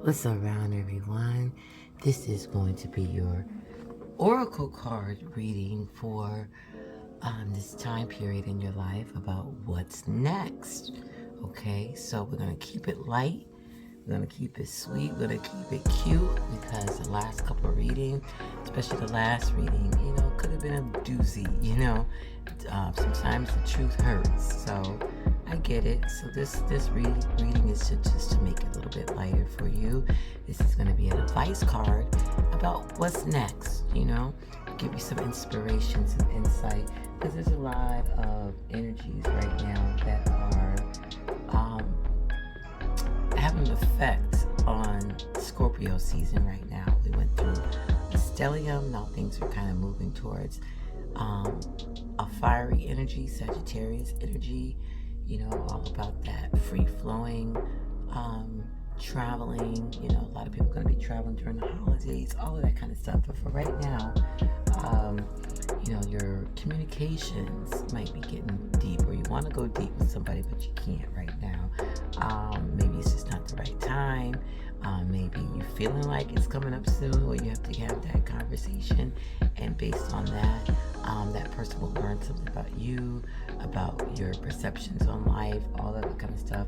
What's around, everyone? This is going to be your oracle card reading for this time period in your life about what's next. Okay, so we're going to keep it light. We're going to keep it sweet. We're going to keep it cute because the last couple of readings, especially the last reading, could have been a doozy, sometimes the truth hurts. So I get it. So this reading is just to make it a little bit lighter for you. This is going to be an advice card about what's next, give you some inspiration, some insight, because there's a lot of energies right now that are having an effect on Scorpio season right now. We went through a stellium, now things are kind of moving towards a fiery energy, Sagittarius energy, all about that free-flowing, traveling, a lot of people are going to be traveling during the holidays, all of that kind of stuff. But for right now, your communications might be getting deep, or you want to go deep with somebody, but you can't right now. Maybe it's just not the right time. Maybe you're feeling like it's coming up soon, or you have to have that conversation, and based on that, that person will learn something about you, about your perceptions on life, all that kind of stuff.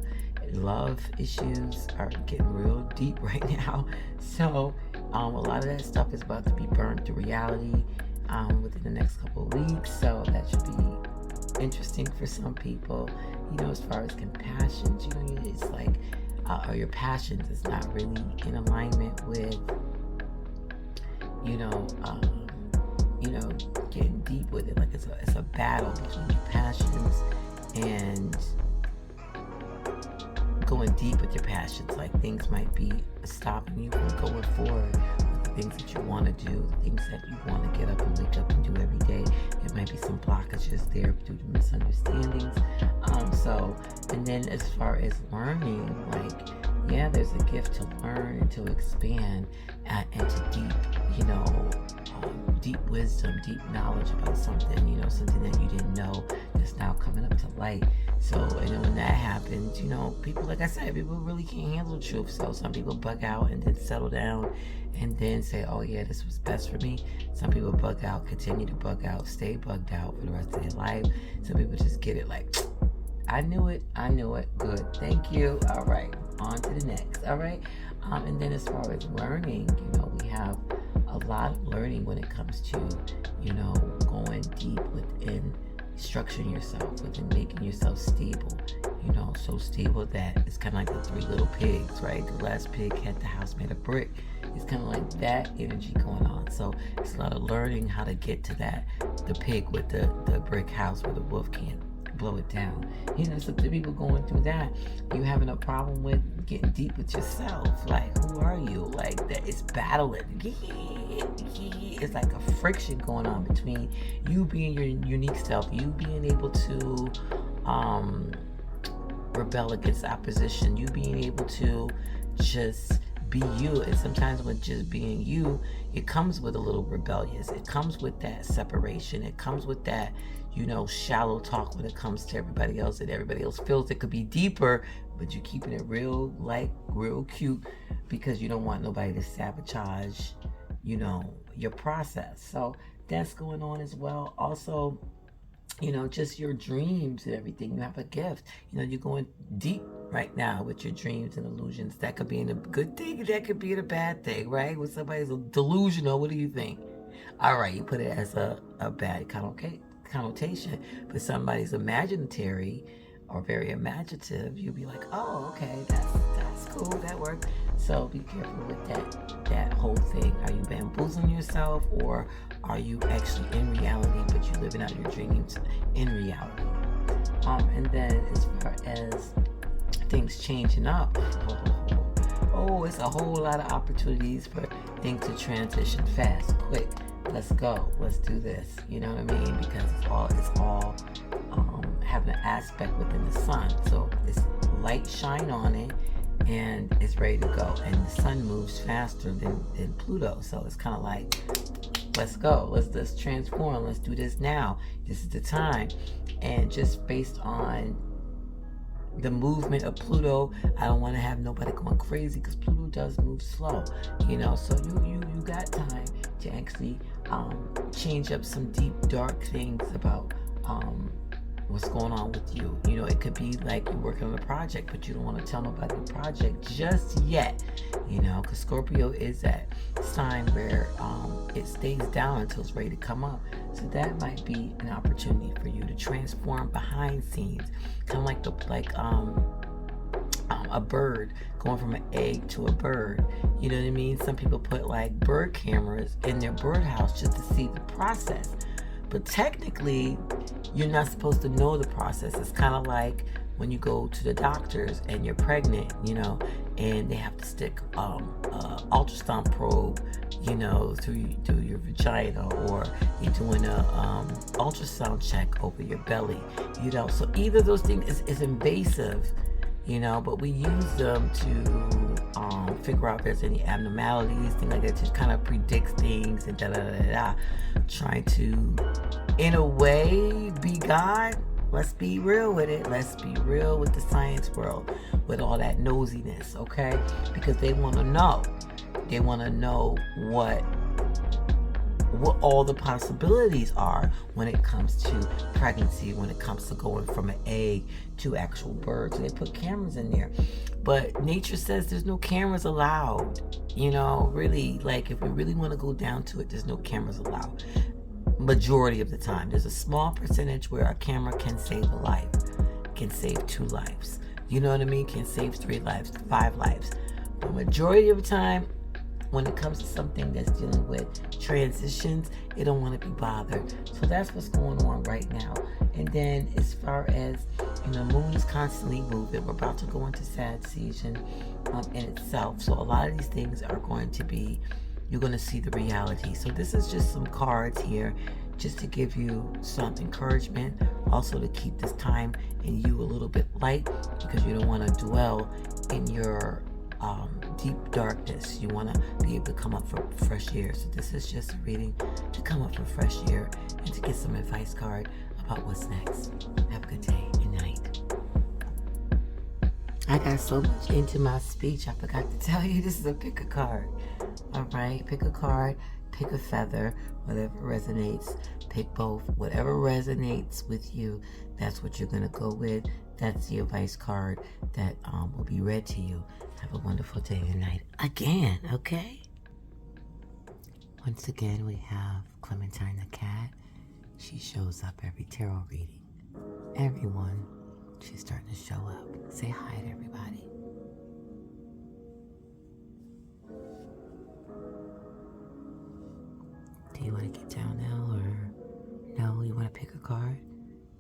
Love issues are getting real deep right now, so a lot of that stuff is about to be burned to reality within the next couple of weeks, so that should be interesting for some people. As far as compassions, it's like or your passions is not really in alignment with getting deep with it. Like it's a battle between your passions and going deep with your passions. Like things might be stopping you from going forward with the things that you want to do, the things that you want to get up and wake up and do every day. There might be some blockages there due to misunderstandings. And then as far as learning, there's a gift to learn and to expand and to deep wisdom, deep knowledge about something, something that you didn't know that's now coming up to light. So, and then when that happens, people, like I said, people really can't handle the truth. So some people bug out and then settle down and then say, oh yeah, this was best for me. Some people bug out, continue to bug out, stay bugged out for the rest of their life. Some people just get it like, I knew it, good, thank you, all right, on to the next, all right. And then as far as learning, we have a lot of learning when it comes to, going deep within structuring yourself, within making yourself stable, so stable that it's kind of like the three little pigs, right? The last pig had the house made of brick. It's kind of like that energy going on. So it's a lot of learning how to get to that, the pig with the brick house where the wolf can't blow it down. So the people going through that, you having a problem with getting deep with yourself. Like, who are you? Like that, it's battling. It's like a friction going on between you being your unique self, you being able to rebel against opposition, you being able to just be you. And sometimes with just being you, it comes with a little rebellious. It comes with that separation. It comes with that, shallow talk when it comes to everybody else, and everybody else feels it could be deeper, but you're keeping it real cute because you don't want nobody to sabotage, your process. So that's going on as well. Also, just your dreams and everything. You have a gift. You're going deep right now with your dreams and illusions. That could be in a good thing. That could be in a bad thing, right? When somebody's delusional, what do you think? All right, you put it as a bad connotation. But somebody's imaginary or very imaginative, you'll be like, oh, okay, that's cool, that worked. So be careful with that whole thing. Are you bamboozling yourself, or are you actually in reality, but you're living out your dreams in reality? And then as far as things changing up, it's a whole lot of opportunities for things to transition fast, quick. Let's go. Let's do this. You know what I mean? Because it's all having an aspect within the sun. So it's light shine on it, and it's ready to go. And the sun moves faster than Pluto. So it's kind of like, let's go. Let's transform. Let's do this now. This is the time. And just based on the movement of Pluto. I don't want to have nobody going crazy because Pluto does move slow, you know. So you got time to actually change up some deep dark things about what's going on with you. You know, it could be like you're working on a project, but you don't want to tell nobody the project just yet, you know, because Scorpio is that sign where it stays down until it's ready to come up. So that might be an opportunity for you to transform behind scenes, kind of like a bird going from an egg to a bird. You know what I mean? Some people put like bird cameras in their birdhouse just to see the process. But technically, you're not supposed to know the process. It's kind of like when you go to the doctors and you're pregnant, you know, and they have to stick ultrasound probe, you know, through your vagina, or you're doing a ultrasound check over your belly, you know. So either of those things is invasive, you know, but we use them to figure out if there's any abnormalities, things like that, to kind of predict things and trying to, in a way, be God. Let's be real with it. Let's be real with the science world, with all that nosiness, okay? Because they want to know. They want to know what all the possibilities are when it comes to pregnancy, when it comes to going from an egg to actual birds. So they put cameras in there. But nature says there's no cameras allowed. You know, really, like, if we really want to go down to it, there's no cameras allowed. Majority of the time. There's a small percentage where a camera can save a life, can save 2 lives. You know what I mean? Can save 3 lives, 5 lives. But majority of the time, when it comes to something that's dealing with transitions, it don't want to be bothered. So that's what's going on right now. And then as far as, you know, moon is constantly moving. We're about to go into sad season in itself. So a lot of these things are going to be, you're going to see the reality. So this is just some cards here just to give you some encouragement, also to keep this time in you a little bit light, because you don't want to dwell in your deep darkness. You want to be able to come up for fresh air. So this is just a reading to come up for fresh air and to get some advice card about what's next. Have a good day. Good night. I got so much into my speech, I forgot to tell you this is a pick a card. All right, pick a card, pick a feather, whatever resonates, pick both. Whatever resonates with you, that's what you're going to go with. That's the advice card that will be read to you. Have a wonderful day and night again, okay? Once again, we have Clementine the cat. She shows up every tarot reading. Everyone, she's starting to show up. Say hi to everybody. Do you want to get down now, or no? You want to pick a card?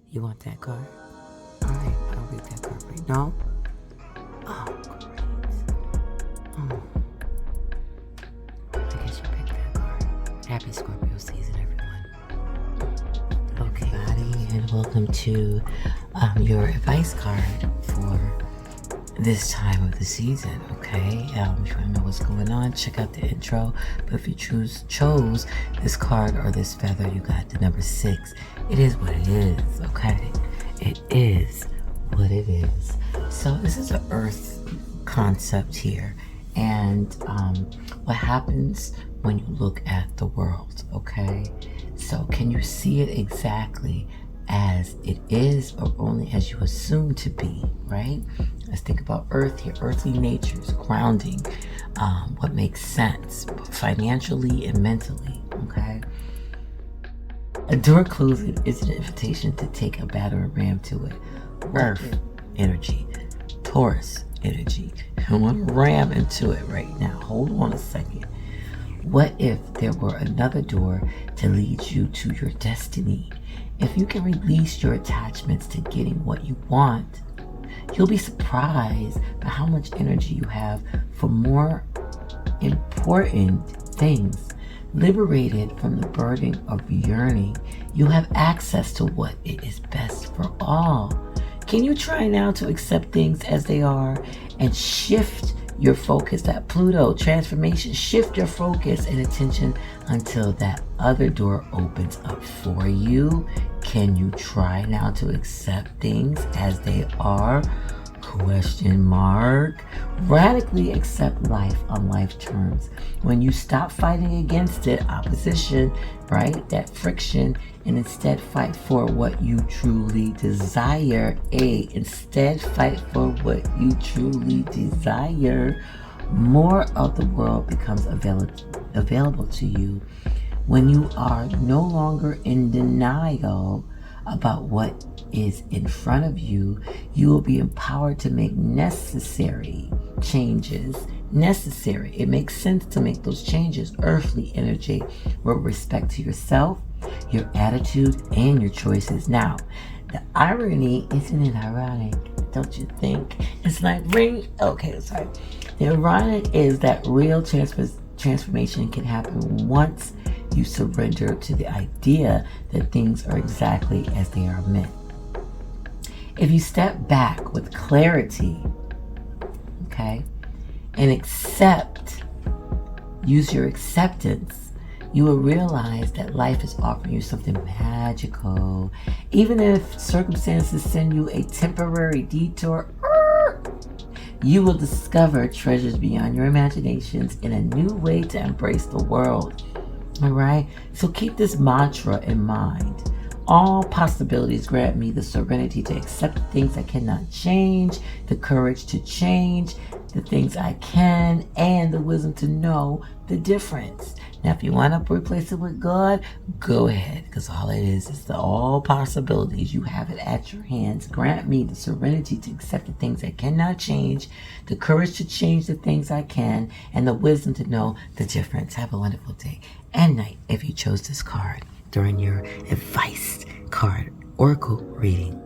You want that card? All right, I'll read that card for you. No? Oh, great. Oh. I guess you picked that card. Happy Scorpio season, everyone. Okay, everybody, and welcome to your advice card for this time of the season, okay? If you want to know what's going on, check out the intro. But if you chose this card or this feather, you got the number 6. It is what it is, okay? It is what it is. So this is an earth concept here. And what happens when you look at the world, okay? So can you see it exactly as it is, or only as you assume to be, right? Let's think about earth here, earthly natures, grounding, what makes sense financially and mentally, okay? A door closing is an invitation to take a battering ram to it. Earth energy, Taurus energy. I want to ram into it right now. Hold on a second. What if there were another door to lead you to your destiny? If you can release your attachments to getting what you want, you'll be surprised by how much energy you have for more important things. Liberated from the burden of yearning, you have access to what is best for all. Can you try now to accept things as they are and shift your focus? That Pluto transformation, shift your focus and attention until that other door opens up for you. Can you try now to accept things as they are? Question mark. Radically accept life on life terms. When you stop fighting against it, opposition, right? That friction, and instead fight for what you truly desire. Instead fight for what you truly desire. More of the world becomes available to you when you are no longer in denial about what is in front of you. You will be empowered to make necessary changes. Necessary. It makes sense to make those changes. Earthly energy with respect to yourself, your attitude, and your choices. Now, the irony, isn't it ironic? Don't you think? It's like okay, sorry. The ironic is that real transformation can happen once you surrender to the idea that things are exactly as they are meant. If you step back with clarity, okay, and use your acceptance, you will realize that life is offering you something magical. Even if circumstances send you a temporary detour, you will discover treasures beyond your imaginations in a new way to embrace the world. All right? So keep this mantra in mind. All possibilities grant me the serenity to accept things I cannot change, the courage to change the things I can, and the wisdom to know the difference. Now, if you want to replace it with God, go ahead, because all it is the all possibilities. You have it at your hands. Grant me the serenity to accept the things I cannot change, the courage to change the things I can, and the wisdom to know the difference. Have a wonderful day and night if you chose this card during your advice card oracle reading.